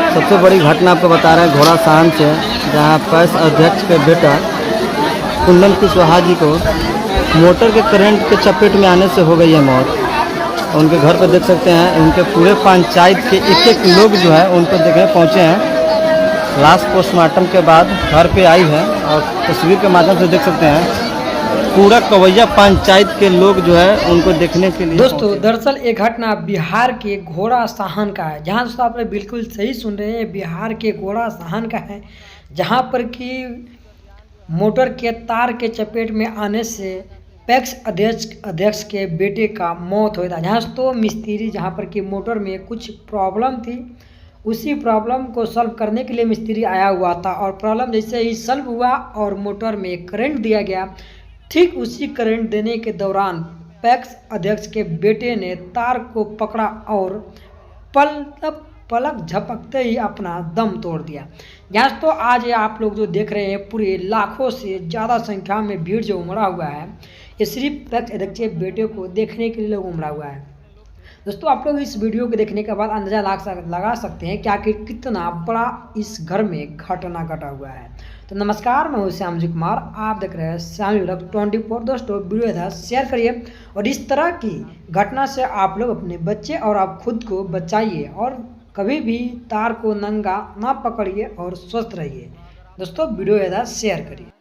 सबसे बड़ी घटना आपको बता रहे हैं घोड़ा साहन से, जहां पैस अध्यक्ष के बेटा कुंदन कुशवाहा जी को मोटर के करंट के चपेट में आने से हो गई है मौत। उनके घर पर देख सकते हैं, उनके पूरे पंचायत के एक एक लोग जो है उनको देखने पहुंचे हैं। लास्ट पोस्टमार्टम के बाद घर पे आई है और तस्वीर के माध्यम से देख सकते हैं पूरा कवैया पंचायत के लोग जो है उनको देखने के लिए। दोस्तों दरअसल ये घटना बिहार के घोड़ा साहन का है। जहां दोस्तों आपने बिल्कुल सही सुन रहे हैं, बिहार के घोड़ा साहन का है, जहां पर कि मोटर के तार के चपेट में आने से पैक्स अध्यक्ष के बेटे का मौत हुआ था। जहाँ तो मिस्त्री जहाँ पर कि मोटर में कुछ प्रॉब्लम थी, उसी प्रॉब्लम को सॉल्व करने के लिए मिस्त्री आया हुआ था और प्रॉब्लम जैसे ही सॉल्व हुआ और मोटर में करंट दिया गया, ठीक उसी करंट देने के दौरान पैक्स अध्यक्ष के बेटे ने तार को पकड़ा और पलक झपकते ही अपना दम तोड़ दिया। यहाँ तो आज आप लोग जो देख रहे हैं पूरे लाखों से ज़्यादा संख्या में भीड़ जो उमड़ा हुआ है, ये सिर्फ पैक्स अध्यक्ष के बेटे को देखने के लिए लोग उमड़ा हुआ है। दोस्तों आप लोग इस वीडियो को देखने के बाद अंदाजा लगा सकते हैं कि आखिर कितना बड़ा इस घर में घटना घटा हुआ है। तो नमस्कार, मैं हूं श्यामजी कुमार, आप देख रहे हैं श्यामजी व्लॉग 24। दोस्तों वीडियो था शेयर करिए और इस तरह की घटना से आप लोग अपने बच्चे और आप खुद को बचाइए और कभी भी तार को नंगा ना पकड़िए और स्वस्थ रहिए। दोस्तों वीडियो था शेयर करिए।